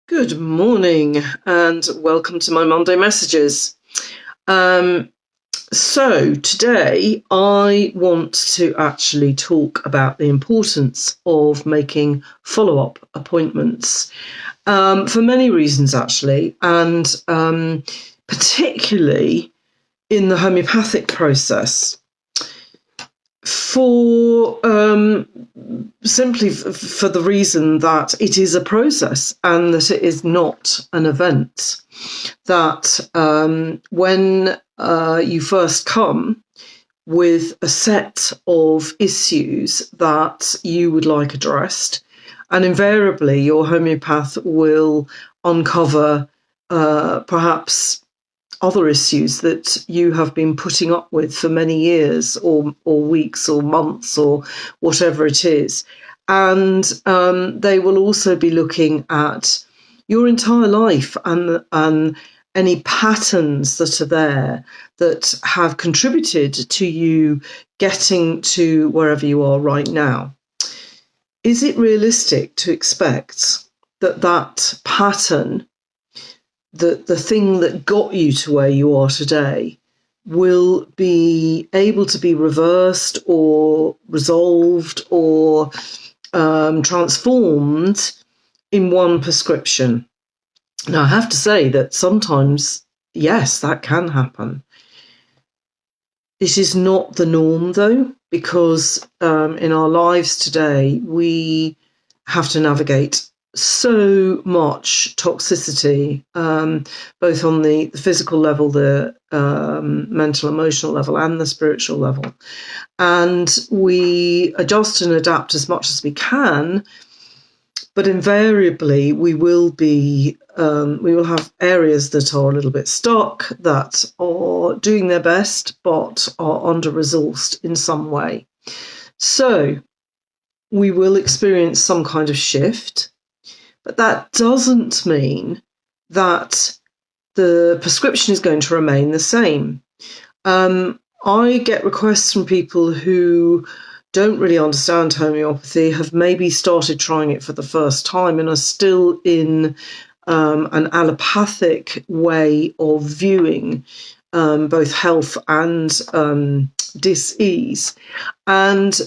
Good morning and welcome to my Monday messages. So today I want to actually talk about the importance of making follow-up appointments for many reasons actually, and particularly in the homeopathic process. Simply for the reason that it is a process and that it is not an event. That when you first come with a set of issues that you would like addressed, and invariably your homeopath will uncover perhaps other issues that you have been putting up with for many years or weeks or months or whatever it is. And they will also be looking at your entire life and any patterns that are there that have contributed to you getting to wherever you are right now. Is it realistic to expect that pattern, the thing that got you to where you are today, will be able to be reversed or resolved or transformed in one prescription? Now, I have to say that sometimes, yes, that can happen. This is not the norm, though, because in our lives today, we have to navigate so much toxicity, both on the physical level, the mental, emotional level, and the spiritual level. And we adjust and adapt as much as we can, but invariably we will have areas that are a little bit stuck, that are doing their best, but are under-resourced in some way. So we will experience some kind of shift. But that doesn't mean that the prescription is going to remain the same. I get requests from people who don't really understand homeopathy, have maybe started trying it for the first time and are still in an allopathic way of viewing both health and dis-ease. And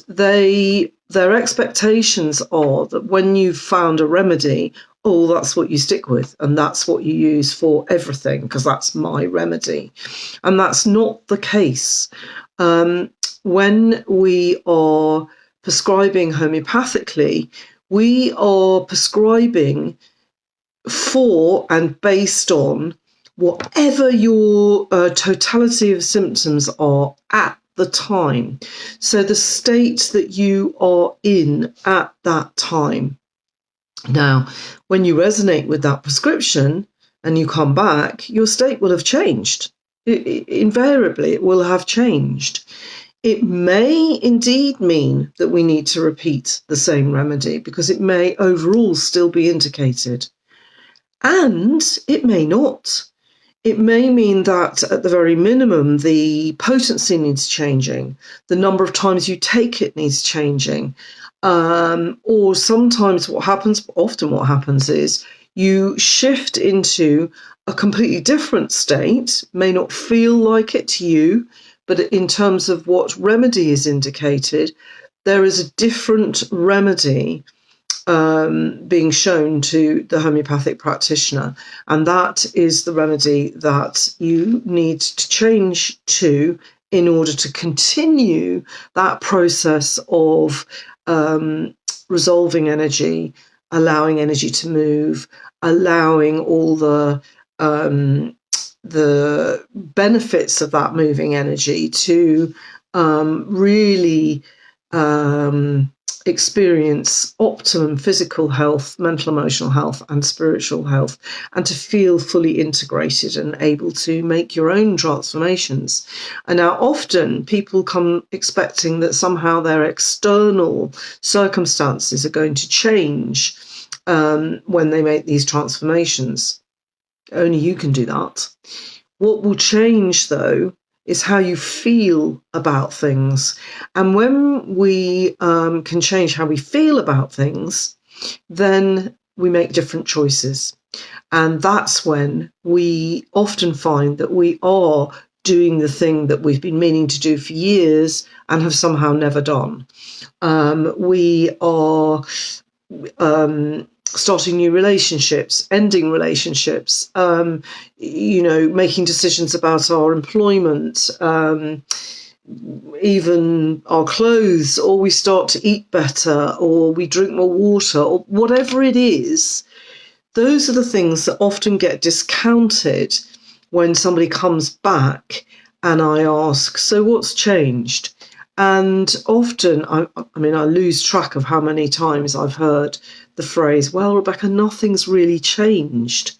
their expectations are that when you've found a remedy, that's what you stick with and that's what you use for everything because that's my remedy. And that's not the case. When we are prescribing homeopathically, we are prescribing for and based on whatever your totality of symptoms are at the time. So the state that you are in at that time. Now, when you resonate with that prescription and you come back, your state will have changed. Invariably, it will have changed. It may indeed mean that we need to repeat the same remedy because it may overall still be indicated. And it may not. It may mean that at the very minimum, the potency needs changing, the number of times you take it needs changing. Or sometimes often what happens is you shift into a completely different state, may not feel like it to you, but in terms of what remedy is indicated, there is a different remedy being shown to the homeopathic practitioner, and that is the remedy that you need to change to in order to continue that process of resolving energy, allowing energy to move, allowing all the benefits of that moving energy to really experience optimum physical health, mental, emotional health, and spiritual health, and to feel fully integrated and able to make your own transformations. And now often people come expecting that somehow their external circumstances are going to change when they make these transformations. Only you can do that. What will change, though, is how you feel about things. And when we can change how we feel about things, then we make different choices. And that's when we often find that we are doing the thing that we've been meaning to do for years and have somehow never done. We are starting new relationships, ending relationships, making decisions about our employment, even our clothes, or we start to eat better, or we drink more water, or whatever it is. Those are the things that often get discounted when somebody comes back and I ask, so what's changed? And often, I lose track of how many times I've heard the phrase, well, Rebecca, nothing's really changed.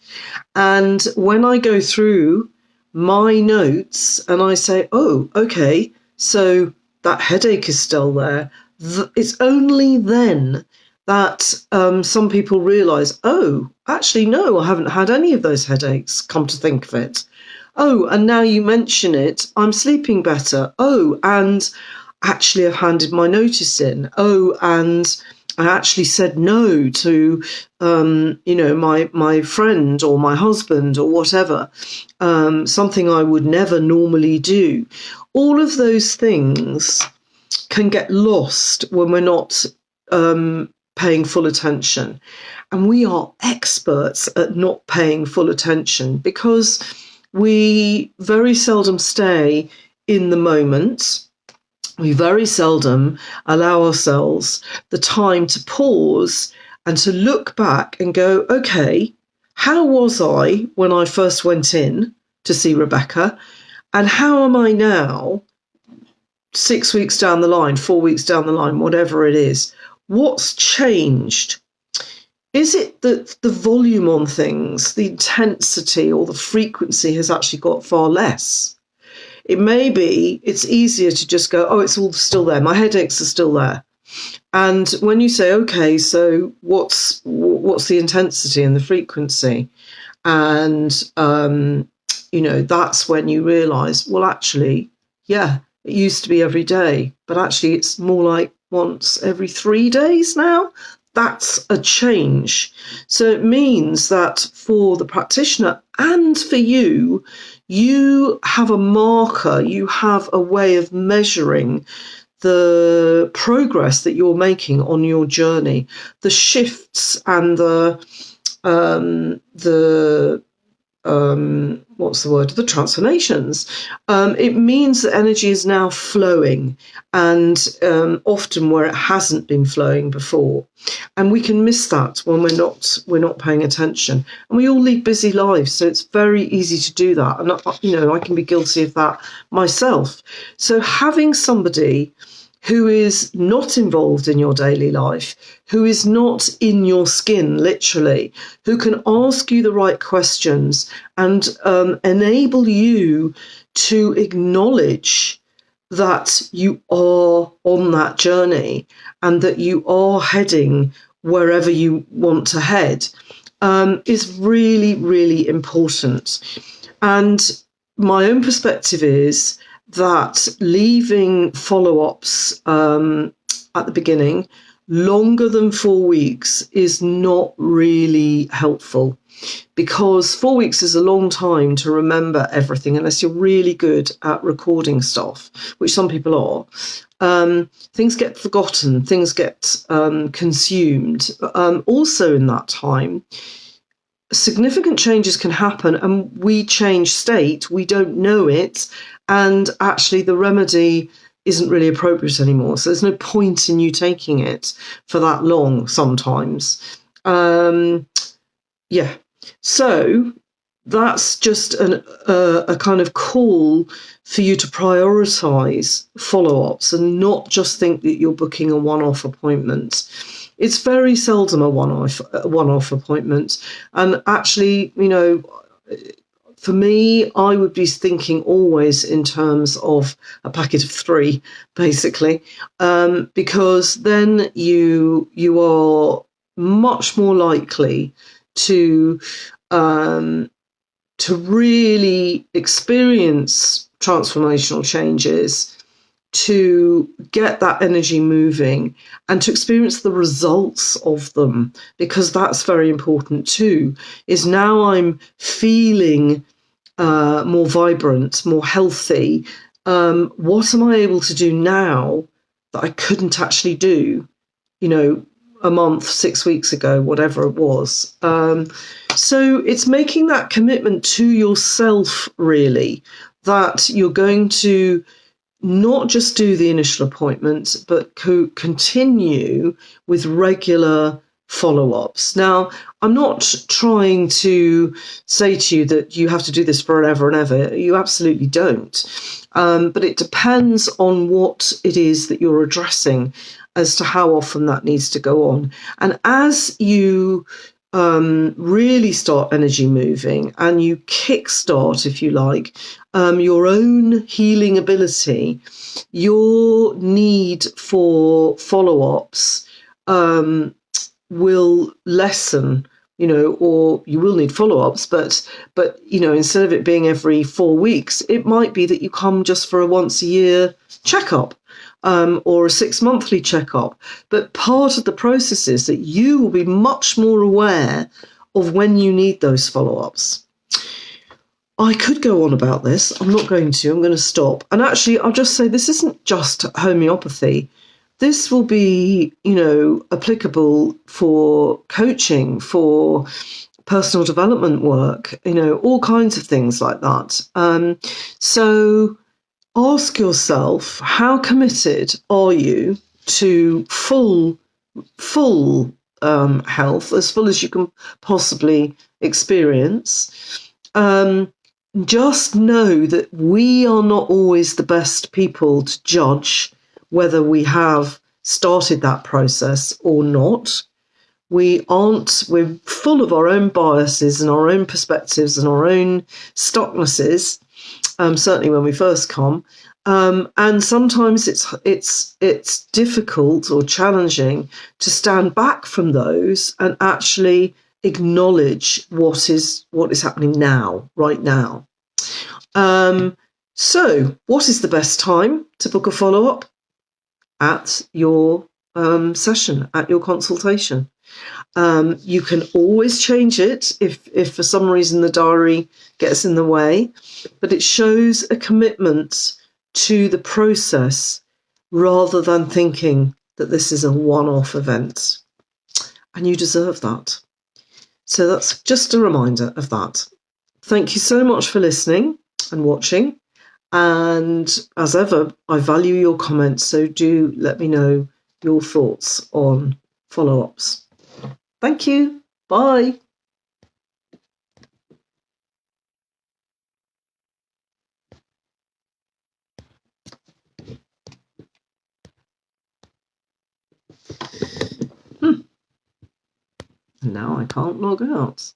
And when I go through my notes and I say, oh, okay, so that headache is still there, it's only then that some people realise, oh, actually, no, I haven't had any of those headaches, come to think of it. Oh, and now you mention it, I'm sleeping better. Oh, and actually I've handed my notice in. Oh, and I actually said no to, my friend or my husband or whatever, something I would never normally do. All of those things can get lost when we're not paying full attention. And we are experts at not paying full attention because we very seldom stay in the moment. We very seldom allow ourselves the time to pause and to look back and go, okay, how was I when I first went in to see Rebecca? And how am I now, 6 weeks down the line, 4 weeks down the line, whatever it is? What's changed? Is it that the volume on things, the intensity or the frequency has actually got far less? It may be it's easier to just go, oh, it's all still there. My headaches are still there. And when you say, okay, so what's the intensity and the frequency? And, that's when you realise, well, actually, yeah, it used to be every day, but actually it's more like once every 3 days now. That's a change. So it means that for the practitioner and for you, you have a marker, you have a way of measuring the progress that you're making on your journey, the shifts and the transformations. It means that energy is now flowing, and often where it hasn't been flowing before. And we can miss that when we're not paying attention. And we all lead busy lives, so it's very easy to do that. And I can be guilty of that myself. So having somebody who is not involved in your daily life, who is not in your skin, literally, who can ask you the right questions and enable you to acknowledge that you are on that journey and that you are heading wherever you want to head, is really, really important. And my own perspective is that leaving follow-ups at the beginning longer than 4 weeks is not really helpful, because 4 weeks is a long time to remember everything unless you're really good at recording stuff, which some people are. Things get forgotten, things get consumed. Also in that time, significant changes can happen and we change state, we don't know it, and actually the remedy isn't really appropriate anymore. So there's no point in you taking it for that long sometimes. So that's just a kind of call for you to prioritise follow-ups and not just think that you're booking a one-off appointment. It's very seldom a one-off appointment. And actually, for me, I would be thinking always in terms of a packet of 3, basically, because then you are much more likely to really experience transformational changes to get that energy moving and to experience the results of them, because that's very important too. Is now I'm feeling more vibrant, more healthy. What am I able to do now that I couldn't actually do, a month, 6 weeks ago, whatever it was? So it's making that commitment to yourself, really, that you're going to not just do the initial appointments, but continue with regular follow-ups. Now, I'm not trying to say to you that you have to do this forever and ever. You absolutely don't. But it depends on what it is that you're addressing as to how often that needs to go on. And as you really start energy moving and you kickstart, if you like, your own healing ability, your need for follow-ups will lessen, or you will need follow-ups, but instead of it being every 4 weeks, it might be that you come just for a once a year checkup. Or a 6-monthly checkup. But part of the process is that you will be much more aware of when you need those follow-ups. I could go on about this. I'm not going to. I'm going to stop. And actually, I'll just say this isn't just homeopathy. This will be, applicable for coaching, for personal development work, all kinds of things like that. So ask yourself, how committed are you to full health, as full as you can possibly experience? Just know that we are not always the best people to judge whether we have started that process or not. We're full of our own biases and our own perspectives and our own stucknesses. Certainly when we first come, and sometimes it's difficult or challenging to stand back from those and actually acknowledge what is happening now, right now. So, what is the best time to book a follow-up? At your session, at your consultation. You can always change it if for some reason the diary gets in the way, but it shows a commitment to the process rather than thinking that this is a one-off event. And you deserve that. So that's just a reminder of that. Thank you so much for listening and watching. And as ever, I value your comments, so do let me know your thoughts on follow-ups. Thank you. Bye. Now I can't log out.